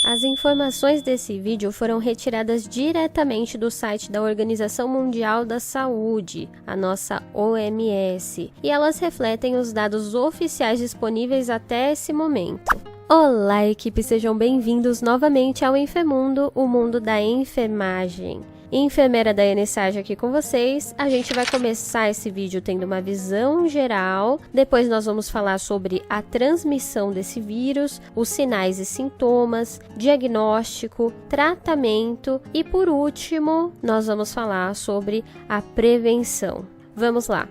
As informações desse vídeo foram retiradas diretamente do site da Organização Mundial da Saúde, a nossa OMS, e elas refletem os dados oficiais disponíveis até esse momento. Olá, equipe! Sejam bem-vindos novamente ao Enfermundo, o mundo da enfermagem. Enfermeira Daiane Sarge aqui com vocês. A gente vai começar esse vídeo tendo uma visão geral, depois nós vamos falar sobre a transmissão desse vírus, os sinais e sintomas, diagnóstico, tratamento e, por último, nós vamos falar sobre a prevenção. Vamos lá!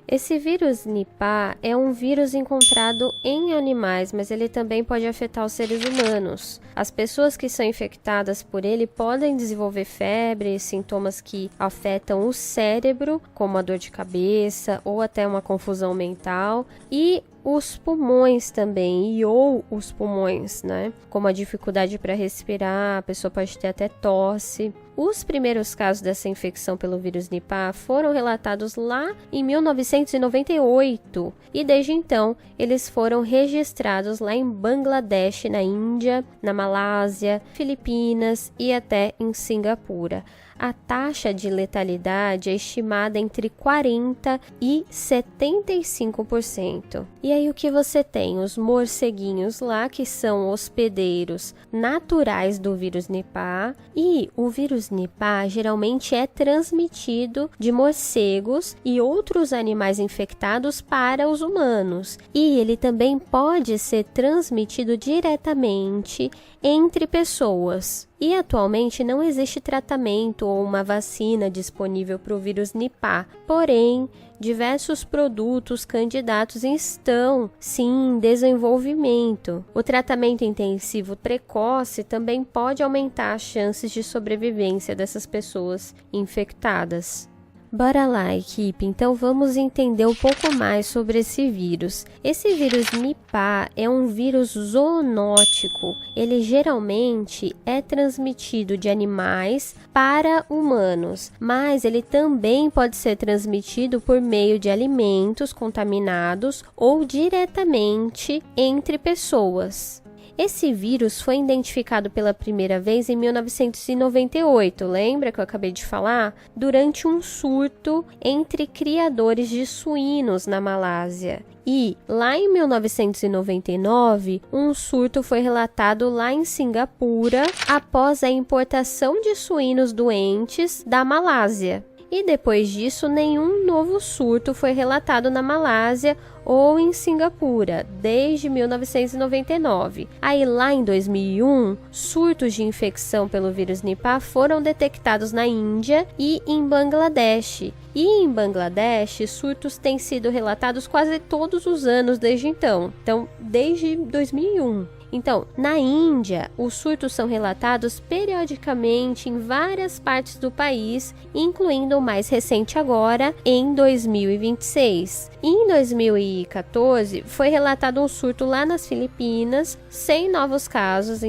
Esse vírus Nipah é um vírus encontrado em animais, mas ele também pode afetar os seres humanos. As pessoas que são infectadas por ele podem desenvolver febre, sintomas que afetam o cérebro, como a dor de cabeça ou até uma confusão mental, e os pulmões também, ou os pulmões, né? Como a dificuldade para respirar, a pessoa pode ter até tosse. Os primeiros casos dessa infecção pelo vírus Nipah foram relatados lá em 1998 e desde então eles foram registrados lá em Bangladesh, na Índia, na Malásia, Filipinas e até em Singapura. A taxa de letalidade é estimada entre 40% e 75%. E aí o que você tem? Os morceguinhos lá, que são hospedeiros naturais do vírus Nipah, e o vírus Nipah geralmente é transmitido de morcegos e outros animais infectados para os humanos. E ele também pode ser transmitido diretamente entre pessoas. E atualmente não existe tratamento ou uma vacina disponível para o vírus Nipah, porém, diversos produtos candidatos estão, sim, em desenvolvimento. O tratamento intensivo precoce também pode aumentar as chances de sobrevivência dessas pessoas infectadas. Bora lá, equipe! Então vamos entender um pouco mais sobre esse vírus. Esse vírus Nipah é um vírus zoonótico. Ele geralmente é transmitido de animais para humanos, mas ele também pode ser transmitido por meio de alimentos contaminados ou diretamente entre pessoas. Esse vírus foi identificado pela primeira vez em 1998, lembra que eu acabei de falar? Durante um surto entre criadores de suínos na Malásia. E, lá em 1999, um surto foi relatado lá em Singapura após a importação de suínos doentes da Malásia. E depois disso, nenhum novo surto foi relatado na Malásia ou em Singapura, desde 1999. Aí lá em 2001, surtos de infecção pelo vírus Nipah foram detectados na Índia e em Bangladesh. E em Bangladesh, surtos têm sido relatados quase todos os anos desde então, desde 2001. Então, na Índia, os surtos são relatados periodicamente em várias partes do país, incluindo o mais recente agora, em 2026. Em 2014, foi relatado um surto lá nas Filipinas, sem novos casos,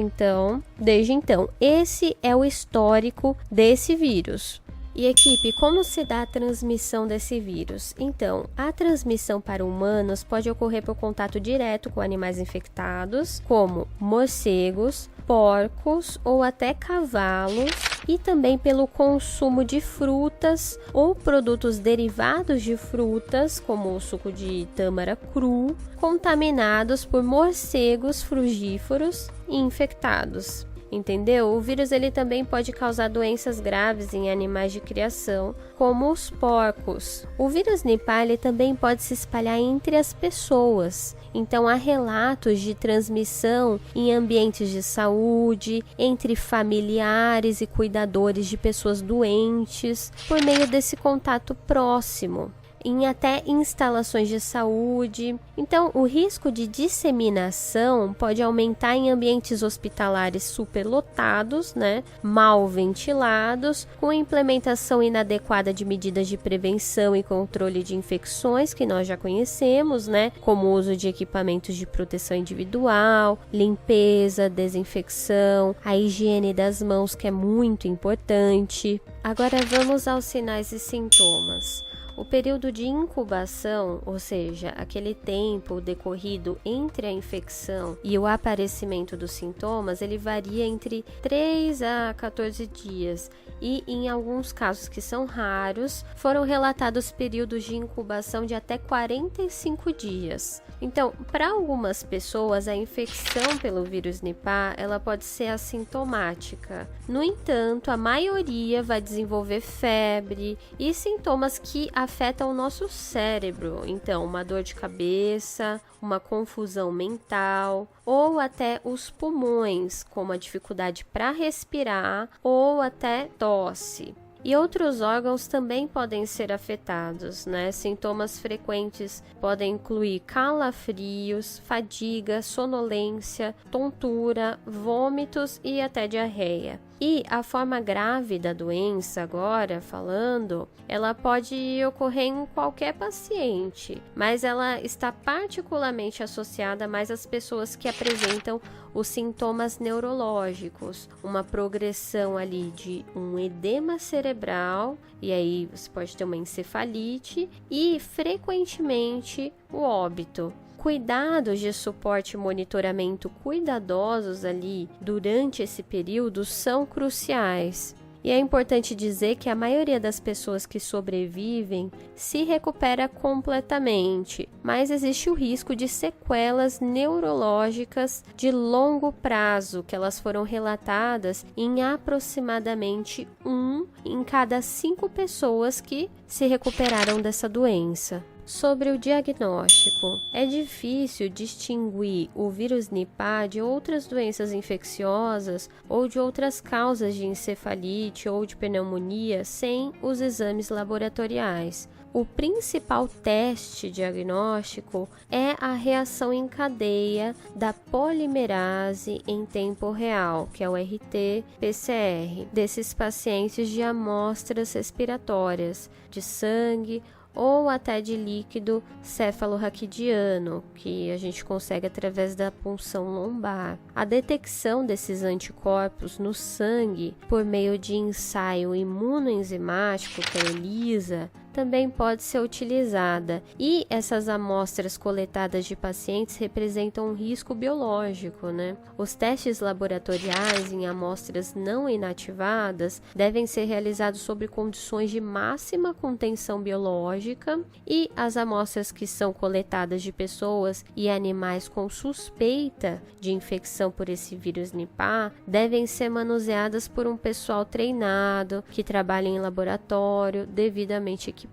desde então. Esse é o histórico desse vírus. E equipe, como se dá a transmissão desse vírus? Então, a transmissão para humanos pode ocorrer por contato direto com animais infectados, como morcegos, porcos ou até cavalos, e também pelo consumo de frutas ou produtos derivados de frutas, como o suco de tâmara cru, contaminados por morcegos frugívoros e infectados. Entendeu? O vírus ele também pode causar doenças graves em animais de criação, como os porcos. O vírus Nipah ele também pode se espalhar entre as pessoas. Então, há relatos de transmissão em ambientes de saúde, entre familiares e cuidadores de pessoas doentes, por meio desse contato próximo. em até instalações de saúde. Então, o risco de disseminação pode aumentar em ambientes hospitalares superlotados, né, mal ventilados, com implementação inadequada de medidas de prevenção e controle de infecções que nós já conhecemos, né, como o uso de equipamentos de proteção individual, limpeza, desinfecção, a higiene das mãos, que é muito importante. Agora vamos aos sinais e sintomas. O período de incubação, ou seja, aquele tempo decorrido entre a infecção e o aparecimento dos sintomas, ele varia entre 3 a 14 dias e, em alguns casos que são raros, foram relatados períodos de incubação de até 45 dias. Então, para algumas pessoas, a infecção pelo vírus Nipah, ela pode ser assintomática. No entanto, a maioria vai desenvolver febre e sintomas que afetam o nosso cérebro. Então, uma dor de cabeça, uma confusão mental ou até os pulmões, como a dificuldade para respirar ou até tosse. E outros órgãos também podem ser afetados, né? Sintomas frequentes podem incluir calafrios, fadiga, sonolência, tontura, vômitos e até diarreia. E a forma grave da doença, agora falando, ela pode ocorrer em qualquer paciente, mas ela está particularmente associada mais às pessoas que apresentam os sintomas neurológicos, uma progressão ali de um edema cerebral, e aí você pode ter uma encefalite e frequentemente o óbito. Cuidados de suporte e monitoramento cuidadosos ali durante esse período são cruciais. E é importante dizer que a maioria das pessoas que sobrevivem se recupera completamente, mas existe o risco de sequelas neurológicas de longo prazo, que elas foram relatadas em aproximadamente 1 em cada 5 pessoas que se recuperaram dessa doença. Sobre o diagnóstico, é difícil distinguir o vírus Nipah de outras doenças infecciosas ou de outras causas de encefalite ou de pneumonia sem os exames laboratoriais. O principal teste diagnóstico é a reação em cadeia da polimerase em tempo real, que é o RT-PCR, desses pacientes de amostras respiratórias, de sangue ou até de líquido cefalorraquidiano, que a gente consegue através da punção lombar. A detecção desses anticorpos no sangue por meio de ensaio imunoenzimático, que é a ELISA, também pode ser utilizada, e essas amostras coletadas de pacientes representam um risco biológico, né? Os testes laboratoriais em amostras não inativadas devem ser realizados sob condições de máxima contenção biológica, e as amostras que são coletadas de pessoas e animais com suspeita de infecção por esse vírus Nipah devem ser manuseadas por um pessoal treinado, que trabalha em laboratório, devidamente equipados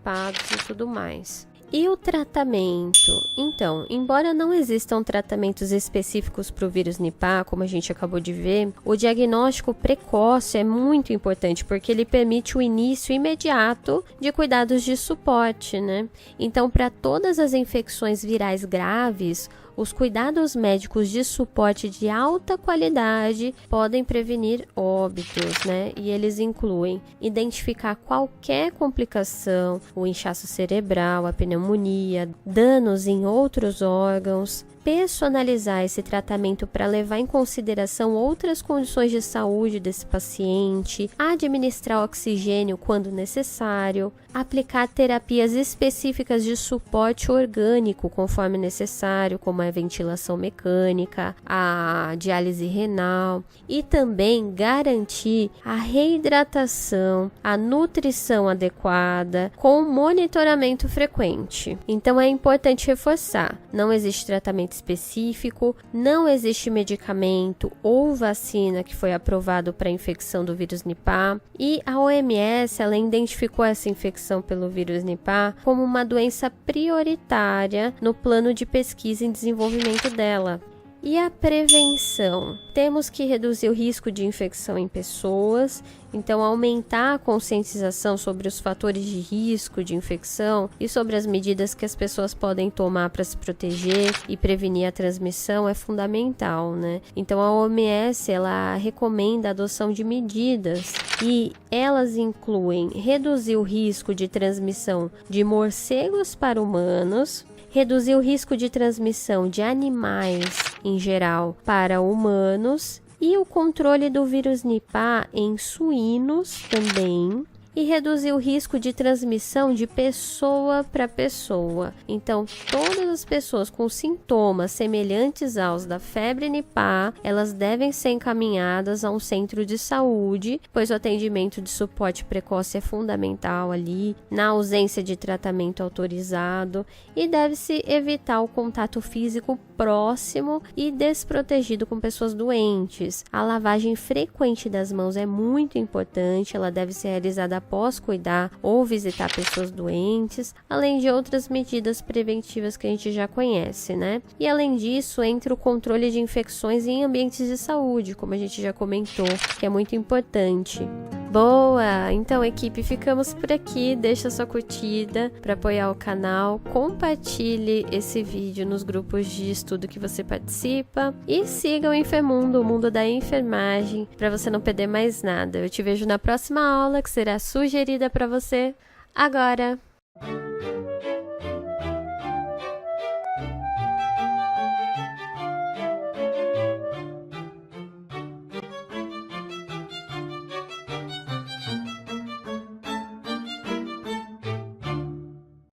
e tudo mais. E o tratamento? Então, embora não existam tratamentos específicos para o vírus Nipah, como a gente acabou de ver, o diagnóstico precoce é muito importante, porque ele permite o início imediato de cuidados de suporte, né? Então, para todas as infecções virais graves, os cuidados médicos de suporte de alta qualidade podem prevenir óbitos, né? E eles incluem identificar qualquer complicação, o inchaço cerebral, a pneumonia, danos em outros órgãos, personalizar esse tratamento para levar em consideração outras condições de saúde desse paciente, administrar oxigênio quando necessário, aplicar terapias específicas de suporte orgânico conforme necessário, como a ventilação mecânica, a diálise renal, e também garantir a reidratação, a nutrição adequada, com monitoramento frequente. Então é importante reforçar, não existe tratamento específico, não existe medicamento ou vacina que foi aprovado para a infecção do vírus Nipah, e a OMS ela identificou essa infecção pelo vírus Nipah como uma doença prioritária no plano de pesquisa e desenvolvimento dela. E a prevenção? Temos que reduzir o risco de infecção em pessoas, então aumentar a conscientização sobre os fatores de risco de infecção e sobre as medidas que as pessoas podem tomar para se proteger e prevenir a transmissão é fundamental, né? Então a OMS, ela recomenda a adoção de medidas e elas incluem reduzir o risco de transmissão de morcegos para humanos, reduzir o risco de transmissão de animais em geral para humanos e o controle do vírus Nipah em suínos também, e reduzir o risco de transmissão de pessoa para pessoa. Então, todas as pessoas com sintomas semelhantes aos da febre Nipah, elas devem ser encaminhadas a um centro de saúde, pois o atendimento de suporte precoce é fundamental ali, na ausência de tratamento autorizado, e deve-se evitar o contato físico próximo e desprotegido com pessoas doentes. A lavagem frequente das mãos é muito importante, ela deve ser realizada após cuidar ou visitar pessoas doentes, além de outras medidas preventivas que a gente já conhece, né? E além disso, entra o controle de infecções em ambientes de saúde, como a gente já comentou, que é muito importante. Boa! Então, equipe, ficamos por aqui. Deixa sua curtida para apoiar o canal, compartilhe esse vídeo nos grupos de estudo que você participa e siga o Enfermundo, o mundo da enfermagem, para você não perder mais nada. Eu te vejo na próxima aula, que será sugerida para você agora.